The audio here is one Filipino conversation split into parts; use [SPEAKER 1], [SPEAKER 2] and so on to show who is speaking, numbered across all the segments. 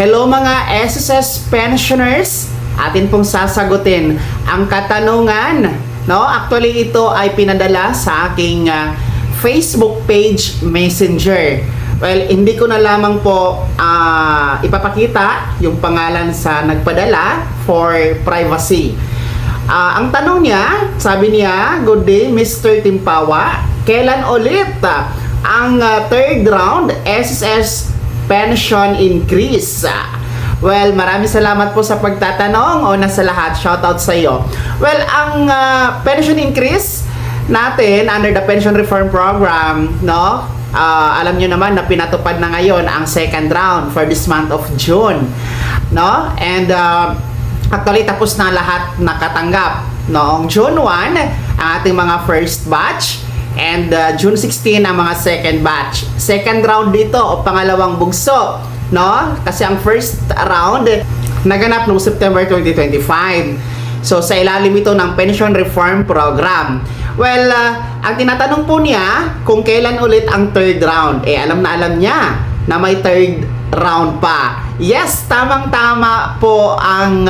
[SPEAKER 1] Hello mga SSS pensioners, atin pong sasagutin ang katanungan. No? Actually ito ay pinadala sa aking Facebook page Messenger. Well, hindi ko na lamang po ipapakita yung pangalan sa nagpadala for privacy. Ang tanong niya, sabi niya, "Good day Mr. Timpawa, kailan ulit ang third round SSS pension increase?" Well, maraming salamat po sa pagtatanong. O sa lahat, shoutout sa iyo. Well, ang pension increase natin under the pension reform program, no? Alam niyo naman na pinatupad na ngayon ang second round for this month of June, no? And actually tapos na lahat nakatanggap. Noong June 1 ang ating mga first batch, and June 16 ang mga second batch. Second round dito o pangalawang bugso, no? Kasi ang first round naganap noong September 2025. So sa ilalim ito ng pension reform program. Well, ang tinatanong po niya kung kailan ulit ang third round. Alam na alam niya na may third round pa. Yes, tamang-tama po ang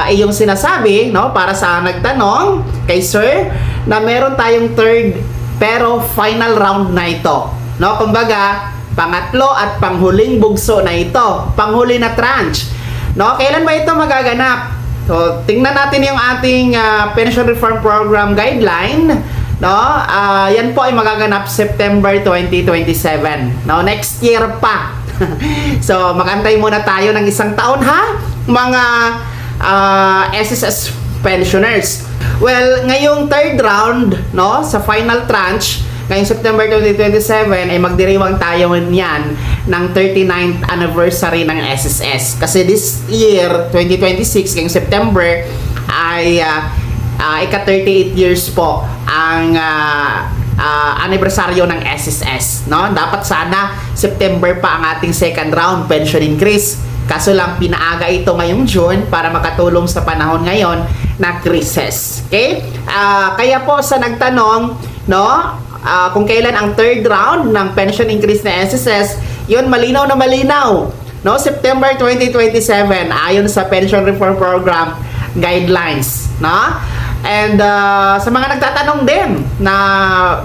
[SPEAKER 1] iyong sinasabi, no? Para sa nagtanong kay sir, na meron tayong third pero final round na ito, no? Kumbaga, pangatlo at panghuling bugso na ito, panghuli na tranche, no? Kailan ba ito magaganap? So, tingnan natin yung ating pension reform program guideline, no? Yan po ay magaganap September 2027, no? Next year pa. So, magantay muna tayo ng isang taon, ha? Mga SSS pensioners. Well, ngayong third round, no, sa final tranche, ngayong September 2027, ay magdiriwang tayo niyan ng 39th anniversary ng SSS. Kasi this year, 2026, ngayong September, ay ika-38 years po ang anibersaryo ng SSS, no? Dapat sana September pa ang ating second round pension increase. Kaso lang pinaaga ito ngayong June para makatulong sa panahon ngayon na crisis. Okay? Kaya po sa nagtanong, no, kung kailan ang third round ng pension increase na SSS, yun malinaw na malinaw. No, September 2027 ayon sa pension reform program guidelines, no? And sa mga nagtatanong din na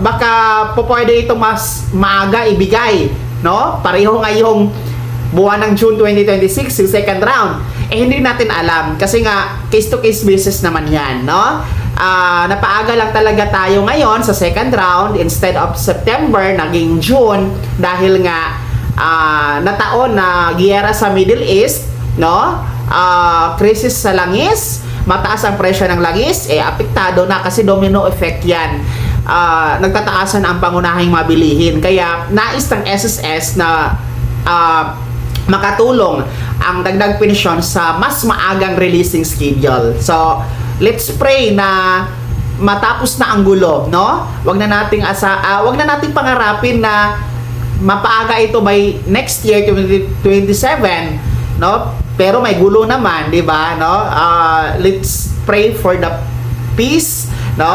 [SPEAKER 1] baka po pwede ito mas maaga ibigay, no? Pareho ngayong buwan ng June 2026 yung second round. Hindi natin alam kasi nga case to case basis naman yan, no? Napaaga lang talaga tayo ngayon sa second round instead of September, naging June dahil nga nataon na giyera sa Middle East, no? Krisis sa langis, mataas ang presyo ng langis, apektado na kasi domino effect yan. Nagtataasan ang pangunahing mabilihin. Kaya nais ng SSS na makatulong ang dagdag pensyon sa mas maagang releasing schedule. So, let's pray na matapos na ang gulo, no? Wag na nating pangarapin na mapaaga ito by next year 2027, no? Pero may gulo naman, 'di ba, no? Let's pray for the peace, no?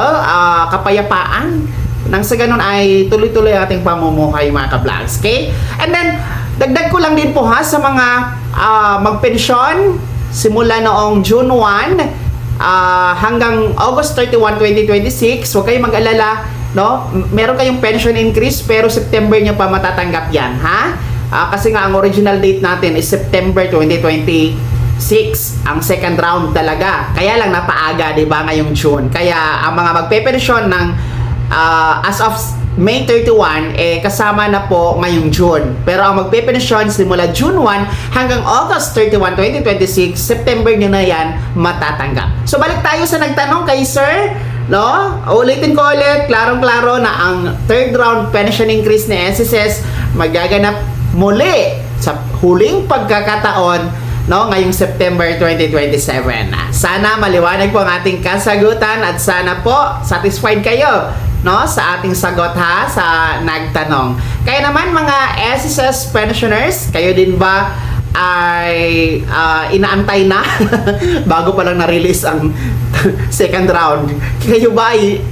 [SPEAKER 1] Kapayapaan. Nang sa ganun ay tuloy-tuloy ating pamumuhay, mga ka-vlogs, okay? And then dagdag ko lang din po ha sa mga magpensyon simula noong June 1 hanggang August 31, 2026. Huwag kayong mag-alala, no? Meron kayong pension increase pero September nyo pa matatanggap yan, ha? Kasi nga ang original date natin is September 2026, ang second round talaga. Kaya lang napaaga, di ba, ngayong June. Kaya ang mga magpe-pensyon ng as of May 31, kasama na po ngayong June. Pero ang magpe-pensyon simula June 1 hanggang August 31, 2026, September nyo na yan matatanggap. So balik tayo sa nagtanong kay sir, no? Ulitin ko ulit, klarong-klaro na ang third round pension increase ni SSS magaganap muli sa huling pagkakataon, no, ngayong September 2027. Sana maliwanag po ang ating kasagutan at sana po satisfied kayo, no, sa ating sagot ha sa nagtanong. Kaya naman mga SSS pensioners, kayo din ba ay inaantay na bago pa lang na-release ang second round? Kayo ba ay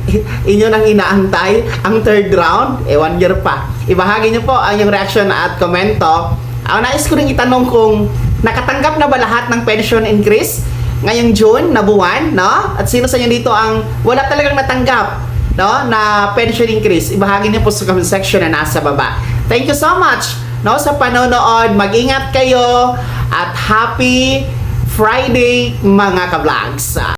[SPEAKER 1] inyo nang inaantay ang third round? 1 year pa. Ibahagi niyo po ang inyong reaction at komento Ang nais ko rin itanong kung nakatanggap na ba lahat ng pension increase ngayong June na buwan, no? At sino sa inyo dito ang wala talagang natanggap, no, na pension increase? Ibahagi niyo po sa comment section na nasa baba. Thank you so much, no, sa panonood. Mag-ingat kayo at happy Friday mga ka-vlogs.